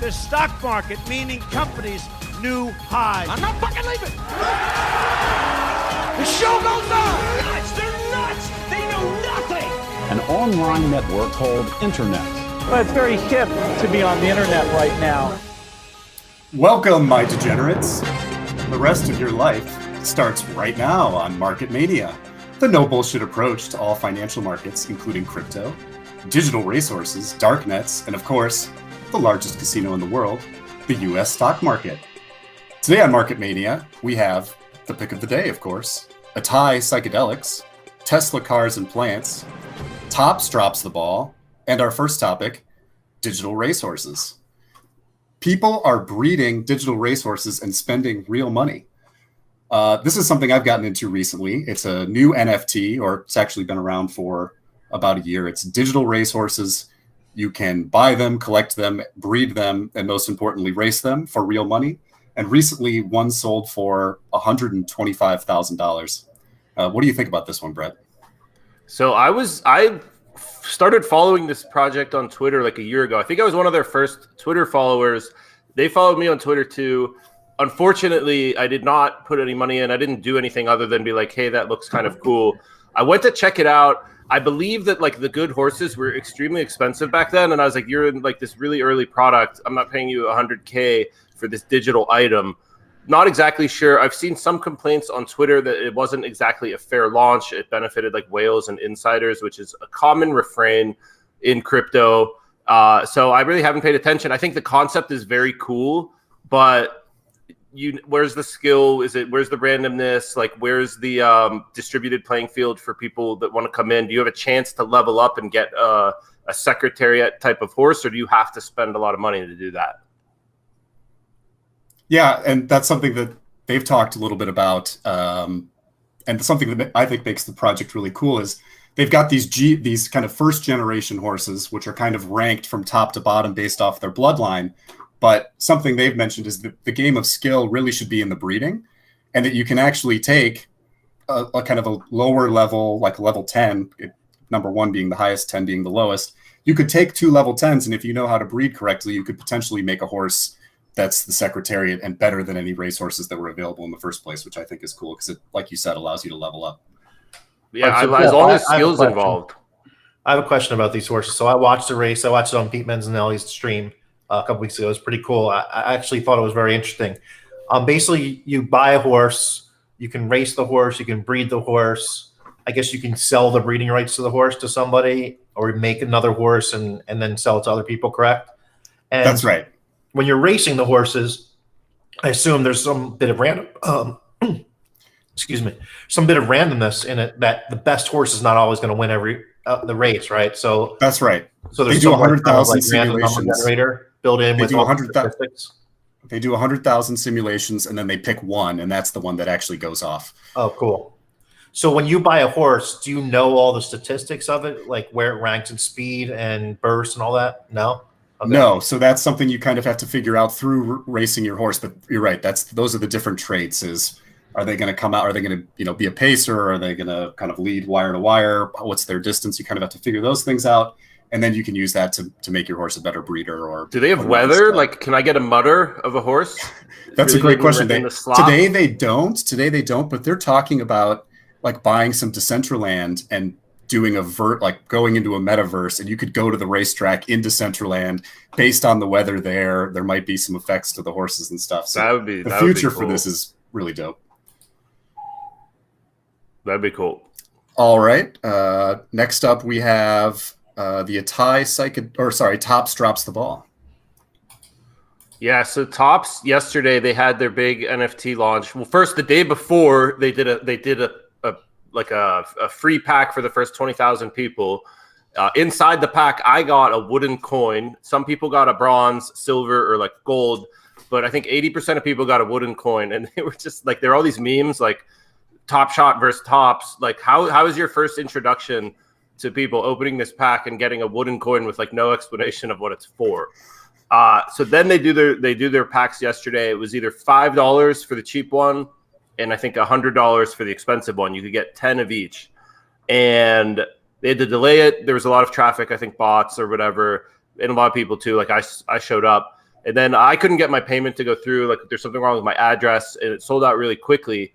the stock market, meaning companies, new highs. I'm not fucking leaving. The show goes on. Nuts. They're nuts. They know nothing. An online network called Internet. Well, it's very hip to be on the internet right now. Welcome, my degenerates. The rest of your life starts right now on Market Mania, the no bullshit approach to all financial markets, including crypto, digital racehorses, darknets, and of course, the largest casino in the world, the US stock market. Today on Market Mania, we have the pick of the day, of course, Atai Psychadelics, Tesla cars and plants, Tops drops the ball, and our first topic, digital racehorses. People are breeding digital racehorses and spending real money. This is something I've gotten into recently. It's a new NFT, or it's actually been around for about a year. It's digital racehorses. You can buy them, collect them, breed them, and most importantly, race them for real money. And recently, one sold for $125,000. What do you think about this one, Brett? So I started following this project on Twitter like a year ago. I think I was one of their first Twitter followers. They followed me on Twitter too. Unfortunately, I did not put any money in. I didn't do anything other than be like, hey, that looks kind of cool. I went to check it out. I believe that like the good horses were extremely expensive back then. And I was like, you're in like this really early product. I'm not paying you $100K for this digital item. Not exactly sure. I've seen some complaints on Twitter that it wasn't exactly a fair launch. It benefited like whales and insiders, which is a common refrain in crypto. So I really haven't paid attention. I think the concept is very cool, but where's the skill? Where's the randomness? Like, where's the distributed playing field for people that want to come in? Do you have a chance to level up and get a secretariat type of horse, or do you have to spend a lot of money to do that? Yeah, and that's something that they've talked a little bit about, and something that I think makes the project really cool is they've got these kind of first generation horses, which are kind of ranked from top to bottom based off their bloodline. But something they've mentioned is that the game of skill really should be in the breeding, and that you can actually take a kind of a lower level, like level 10, number 1 being the highest, 10 being the lowest. You could take 2 level 10s, and if you know how to breed correctly, you could potentially make a horse that's the secretariat and better than any racehorses that were available in the first place, which I think is cool because it, like you said, allows you to level up. Yeah, as long as skills involved. I have a question about these horses. So I watched the race. I watched it on Pete Manzanelli's stream a couple weeks ago. It was pretty cool. I actually thought it was very interesting. Basically, you buy a horse, you can race the horse, you can breed the horse. I guess you can sell the breeding rights to the horse to somebody, or make another horse and then sell it to other people, correct? And that's right. When you're racing the horses, I assume there's some bit of random, some bit of randomness in it, that the best horse is not always going to win every the race, right? So that's right. So there's they do 100,000 simulations. Generator built in with all the statistics. They do 100,000 simulations, and then they pick one, and that's the one that actually goes off. Oh, cool. So when you buy a horse, do you know all the statistics of it, like where it ranks in speed and burst and all that? No. Okay. No, so that's something you kind of have to figure out through racing your horse. But you're right; those are the different traits. Is are they going to come out? Are they going to be a pacer? Or are they going to kind of lead wire to wire? What's their distance? You kind of have to figure those things out, and then you can use that to make your horse a better breeder. Or do they have weather? Like, can I get a mutter of a horse? That's really a great question. Today they don't. But they're talking about like buying some Decentraland and doing going into a metaverse, and you could go to the racetrack in Decentraland based on the weather there. There might be some effects to the horses and stuff. So the future for this is really dope. That'd be cool. All right. Next up, we have the Atai Tops drops the ball. Yeah. So Tops yesterday they had their big NFT launch. Well, first the day before they did a free pack for the first 20,000 people. Inside the pack, I got a wooden coin. Some people got a bronze, silver, or like gold, but I think 80% of people got a wooden coin, and they were just like, there are all these memes like Top Shot versus Tops. Like, how is your first introduction to people opening this pack and getting a wooden coin with like no explanation of what it's for? So then they do their packs yesterday. It was either $5 for the cheap one, and I think $100 for the expensive one. You could get 10 of each, and they had to delay it. There was a lot of traffic, I think bots or whatever, and a lot of people too. Like I showed up. And then I couldn't get my payment to go through. Like there's something wrong with my address, and it sold out really quickly.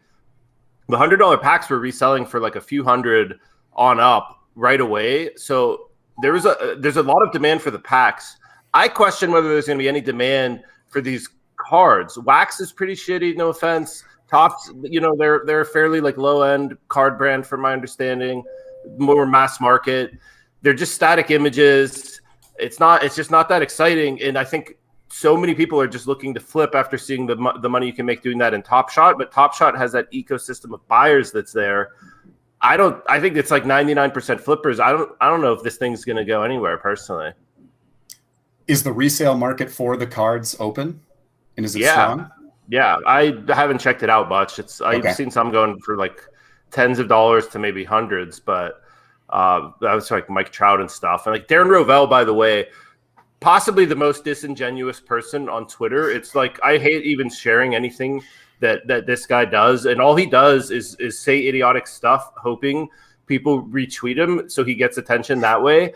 The $100 packs were reselling for like a few hundred on up right away. So there's a lot of demand for the packs. I question whether there's going to be any demand for these cards. Wax is pretty shitty, no offense. Tops, they're fairly like low end card brand from my understanding, more mass market. They're just static images. It's just not that exciting. And I think so many people are just looking to flip after seeing the money you can make doing that in Top Shot. But Top Shot has that ecosystem of buyers that's there. I think it's like 99% flippers. I don't know if this thing's going to go anywhere personally. Is the resale market for the cards open? And is it strong? Yeah, I haven't checked it out much. I've seen some going for like tens of dollars to maybe hundreds, but that was like Mike Trout and stuff. And like Darren Rovell, by the way, possibly the most disingenuous person on Twitter. It's like I hate even sharing anything that this guy does, and all he does is say idiotic stuff, hoping people retweet him so he gets attention that way.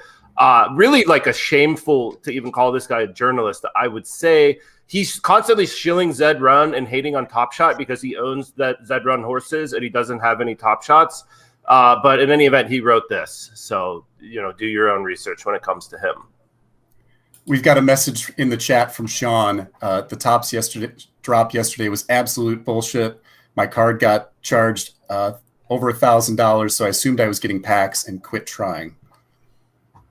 Really like a shameful to even call this guy a journalist. I would say he's constantly shilling Zed Run and hating on Top Shot because he owns that Zed Run horses and he doesn't have any Top Shots. But in any event, he wrote this. So, do your own research when it comes to him. We've got a message in the chat from Sean. The Tops drop yesterday was absolute bullshit. My card got charged over $1,000, so I assumed I was getting packs and quit trying.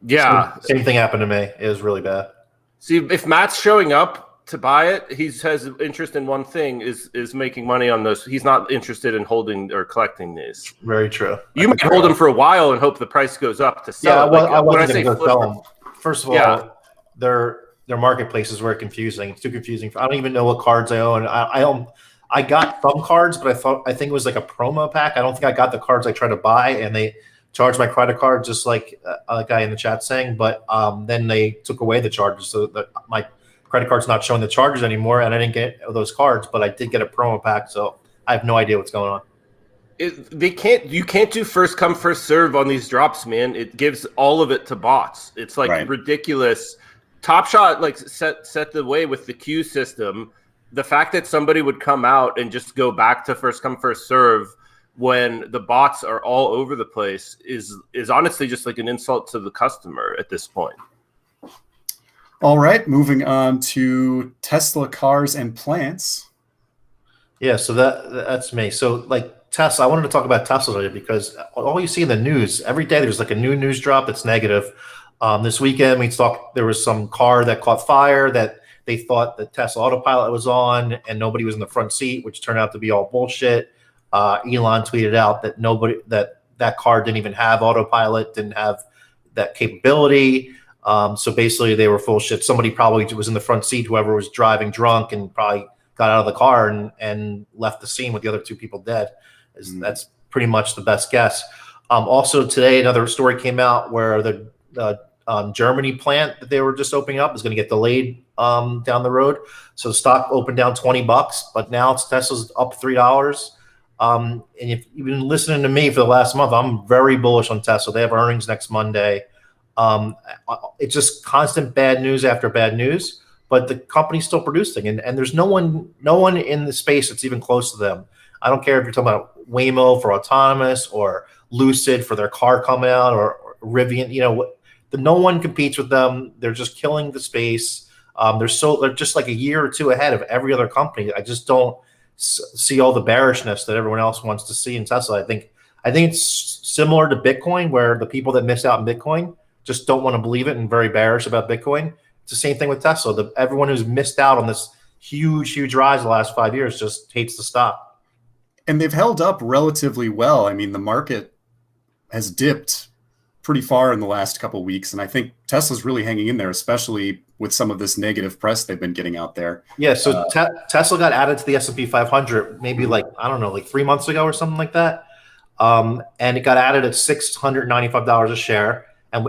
Yeah. Same thing happened to me. It was really bad. See, if Matt's showing up to buy it, he has interest in one thing, is making money on those. He's not interested in holding or collecting these. Very true. You might hold them for a while and hope the price goes up to sell. Yeah, well, like, I wasn't when going to sell them. First of all, their marketplaces were confusing. It's too confusing. I don't even know what cards I own. I got some cards, but I think it was like a promo pack. I don't think I got the cards I tried to buy, and they charged my credit card, just like a guy in the chat saying. But then they took away the charges, so that my credit card's not showing the charges anymore, and I didn't get those cards, but I did get a promo pack, so I have no idea what's going on. You can't do first come first serve on these drops, man. It gives all of it to bots. It's like ridiculous. Top Shot like set the way with the queue system. The fact that somebody would come out and just go back to first come first serve when the bots are all over the place is honestly just like an insult to the customer at this point. All right, moving on to Tesla cars and plants. Yeah, so that's me. So like Tesla, I wanted to talk about Tesla today because all you see in the news, every day there's like a new news drop that's negative. This weekend there was some car that caught fire that they thought the Tesla autopilot was on and nobody was in the front seat, which turned out to be all bullshit. Elon tweeted out that that car didn't even have autopilot, didn't have that capability. So basically they were full shit. Somebody probably was in the front seat, whoever was driving drunk, and probably got out of the car and left the scene with the other two people dead. That's pretty much the best guess. Also today, another story came out where the Germany plant that they were just opening up is going to get delayed down the road. So the stock opened down $20, but now Tesla's up $3. And if you've been listening to me for the last month, I'm very bullish on Tesla. They have earnings next Monday. It's just constant bad news after bad news, but the company's still producing, and there's no one in the space that's even close to them. I don't care if you're talking about Waymo for autonomous or Lucid for their car coming out or Rivian. No one competes with them. They're just killing the space. They're just like a year or two ahead of every other company. I just don't see all the bearishness that everyone else wants to see in Tesla. I think it's similar to Bitcoin, where the people that miss out in Bitcoin just don't want to believe it and very bearish about Bitcoin. It's the same thing with Tesla. Everyone who's missed out on this huge rise the last 5 years just hates the stock. And they've held up relatively well. I mean, the market has dipped pretty far in the last couple of weeks, and I think Tesla's really hanging in there, especially with some of this negative press they've been getting out there. Yeah, so Tesla got added to the S&P 500 maybe like 3 months ago or something like that. And it got added at $695 a share. And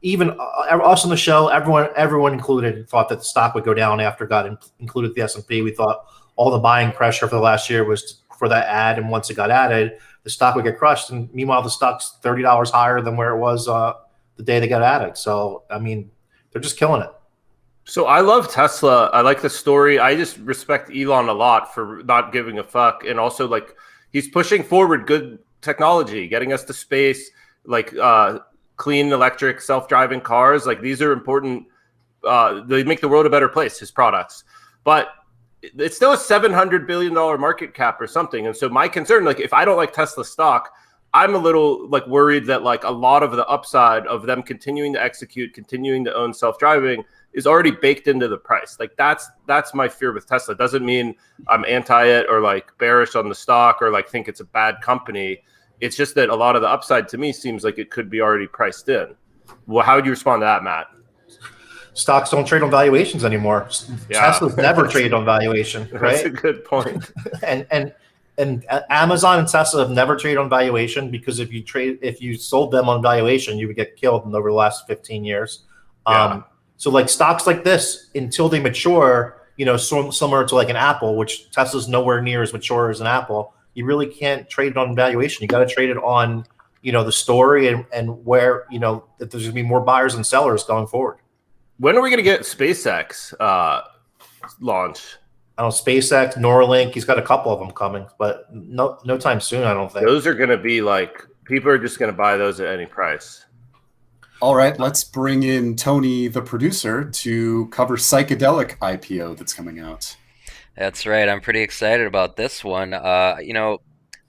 even us on the show, everyone included, thought that the stock would go down after it got included the S&P. We thought all the buying pressure for the last year was for that ad, and once it got added, the stock would get crushed. And meanwhile, the stock's $30 higher than where it was the day they got added. So, I mean, they're just killing it. So I love Tesla. I like the story. I just respect Elon a lot for not giving a fuck. And also, like, he's pushing forward good technology, getting us to space, like clean electric self-driving cars. Like, these are important. They make the world a better place, his products. But it's still a $700 billion market cap or something. And so my concern, like, if I don't like Tesla stock, I'm a little like worried that like a lot of the upside of them continuing to execute, continuing to own self-driving is already baked into the price. Like that's my fear with Tesla. Doesn't mean I'm anti it or like bearish on the stock or like think it's a bad company. It's just that a lot of the upside to me seems like it could be already priced in. Well, how would you respond to that, Matt? Stocks don't trade on valuations anymore. Yeah. Tesla's never traded on valuation, right? That's a good point. and Amazon and Tesla have never traded on valuation because if you sold them on valuation, you would get killed over the last 15 years. Yeah. So like stocks like this, until they mature, similar to like an Apple, which Tesla's nowhere near as mature as an Apple, you really can't trade it on valuation. You got to trade it on, the story and where, that there's gonna be more buyers and sellers going forward. When are we going to get SpaceX launch? I don't know, SpaceX, Neuralink, he's got a couple of them coming, but no time soon, I don't think. Those are going to be like, people are just going to buy those at any price. All right, let's bring in Tony, the producer, to cover Psychadelic IPO that's coming out. That's right. I'm pretty excited about this one.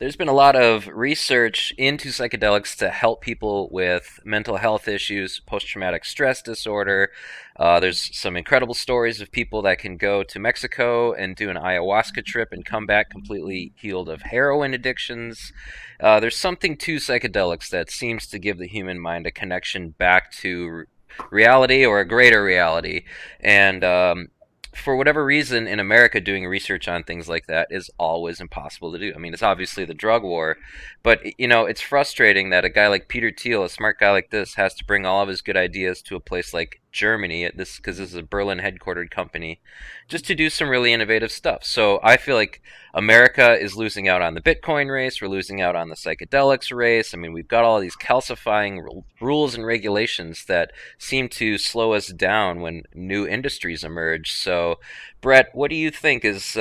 There's been a lot of research into psychedelics to help people with mental health issues, post-traumatic stress disorder. There's some incredible stories of people that can go to Mexico and do an ayahuasca trip and come back completely healed of heroin addictions. There's something to psychedelics that seems to give the human mind a connection back to reality or a greater reality. And for whatever reason, in America, doing research on things like that is always impossible to do. I mean, it's obviously the drug war, but, it's frustrating that a guy like Peter Thiel, a smart guy like this, has to bring all of his good ideas to a place like Germany, because this is a Berlin headquartered company, just to do some really innovative stuff. So I feel like America is losing out on the Bitcoin race. We're losing out on the psychedelics race. I mean, we've got all these calcifying rules and regulations that seem to slow us down when new industries emerge. So, Brett, what do you think? Is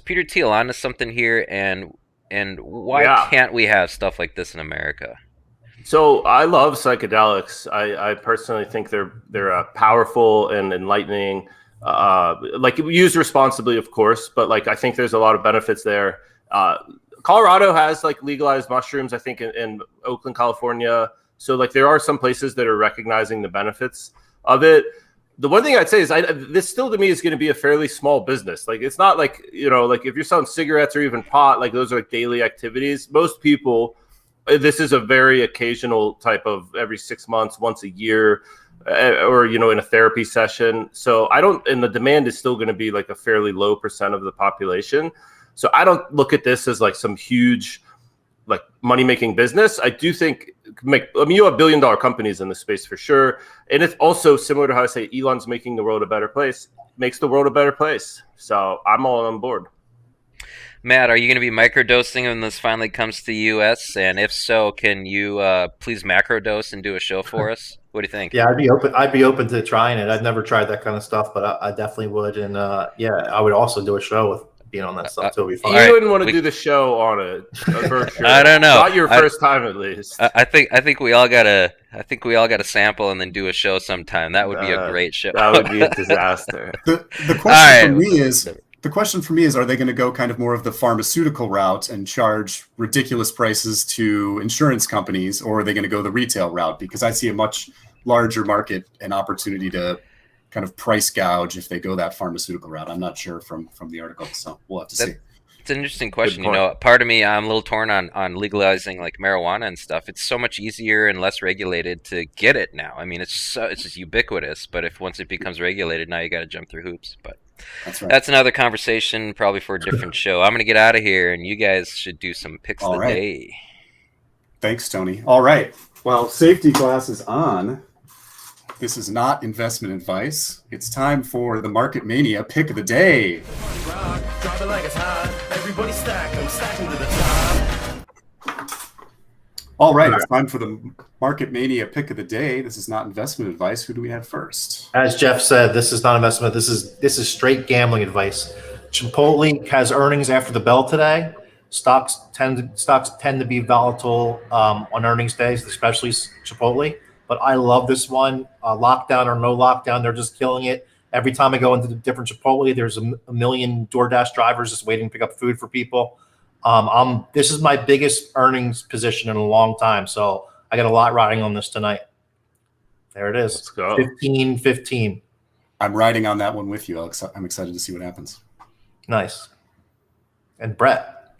Peter Thiel onto something here, and why can't we have stuff like this in America? So I love psychedelics. I personally think they're powerful and enlightening. Like used responsibly, of course, but like I think there's a lot of benefits there. Colorado has like legalized mushrooms, I think, in Oakland, California. So like there are some places that are recognizing the benefits of it. The one thing I'd say is this still to me is going to be a fairly small business. Like it's not like, like if you're selling cigarettes or even pot, like those are like daily activities. Most people, this is a very occasional type of every 6 months, once a year, or, in a therapy session. So and the demand is still going to be like a fairly low percent of the population. So I don't look at this as like some huge, like money-making business. I do think you have billion-dollar companies in this space for sure. And it's also similar to how I say Elon's making the world a better place, makes the world a better place. So I'm all on board. Matt, are you going to be microdosing when this finally comes to the U.S.? And if so, can you please macrodose and do a show for us? What do you think? Yeah, I'd be open to trying it. I've never tried that kind of stuff, but I definitely would. And I would also do a show with being on that stuff too. It'll be fun. You wouldn't want to do the show on a virtual. I don't know. Not your first time, at least. I think we all gotta sample and then do a show sometime. That would be a great show. That would be a disaster. The question for me is, are they going to go kind of more of the pharmaceutical route and charge ridiculous prices to insurance companies, or are they going to go the retail route? Because I see a much larger market and opportunity to kind of price gouge if they go that pharmaceutical route. I'm not sure from the article, so we'll have to see. It's an interesting question. Part of me, I'm a little torn on legalizing like marijuana and stuff. It's so much easier and less regulated to get it now. I mean, it's just ubiquitous. But once it becomes regulated, now you got to jump through hoops. But that's right. That's another conversation, probably for a different show. I'm gonna get out of here, and you guys should do some picks of the day. Thanks, Tony. All right. Well, safety glasses on. This is not investment advice. It's time for the Market Mania pick of the day. All right, it's time for the Market Mania pick of the day. This is not investment advice. Who do we have first? As Jeff said, this is not investment. This is straight gambling advice. Chipotle has earnings after the bell today. Stocks tend to be volatile on earnings days, especially Chipotle. But I love this one. Lockdown or no lockdown, they're just killing it. Every time I go into the different Chipotle, there's a million DoorDash drivers just waiting to pick up food for people. This is my biggest earnings position in a long time, so I got a lot riding on this tonight. There it is. Let's go. 15-15. I'm riding on that one with you, Alex. I'm excited to see what happens. Nice. And Brett.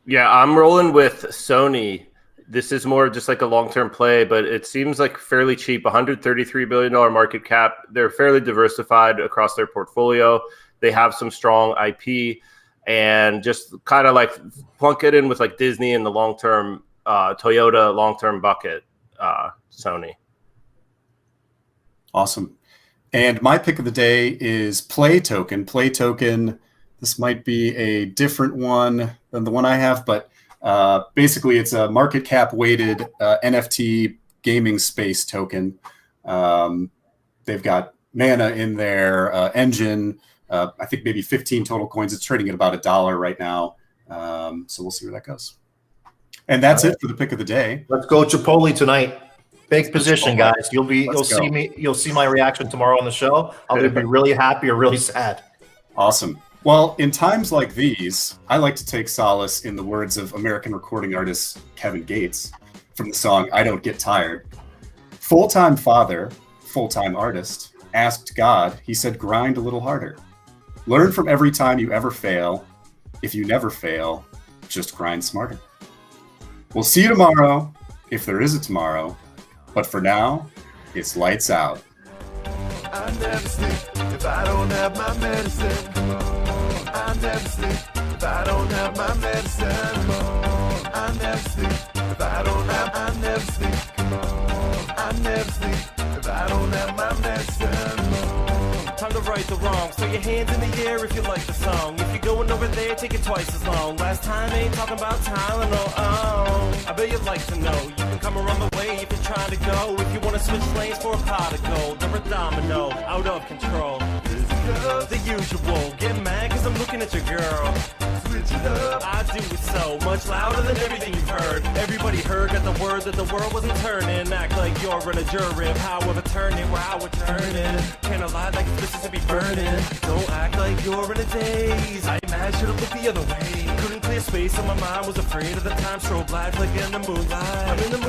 Yeah, I'm rolling with Sony. This is more just like a long-term play, but it seems like fairly cheap. $133 billion market cap. They're fairly diversified across their portfolio. They have some strong IP. And just kind of like plunk it in with like Disney and the long-term Toyota long-term bucket, Sony. Awesome. And my pick of the day is Play Token. Play Token, this might be a different one than the one I have, but basically it's a market cap weighted NFT gaming space token. They've got Mana in their engine. I think maybe 15 total coins. It's trading at about $1 right now. So we'll see where that goes. And that's it for the pick of the day. Let's go Chipotle tonight. Big position, guys. You'll see my reaction tomorrow on the show. I'll either be really happy or really sad. Awesome. Well, in times like these, I like to take solace in the words of American recording artist Kevin Gates from the song I Don't Get Tired. Full-time father, full-time artist, asked God, he said, grind a little harder. Learn from every time you ever fail. If you never fail, just grind smarter. We'll see you tomorrow, if there is a tomorrow. But for now, it's lights out. I never sleep if I don't have my medicine. I never sleep if I don't have my medicine. I never sleep if I don't have. I never sleep. I never sleep if I don't have my medicine. Time to right the wrong. So your hands in the air if you like the song. If you're going over there, take it twice as long. Last time ain't talking about Tylenol. Oh, I bet you'd like to know. You can come around the way if you're trying to go. If you want to switch lanes for a pot of gold, or a domino, out of control. The usual. Get mad cause I'm looking at your girl. Switch it up. I do it so much louder than everything you've heard. Everybody heard at the word that the world wasn't turning. Act like you're in a jury of how we're turning, where I would turn it. Can't lie like it's Mississippi burning. Don't act like you're in a daze. I imagine it look the other way. Couldn't clear space on my mind, was afraid of the time. Strobe light flicker in the moonlight. I'm in the mood.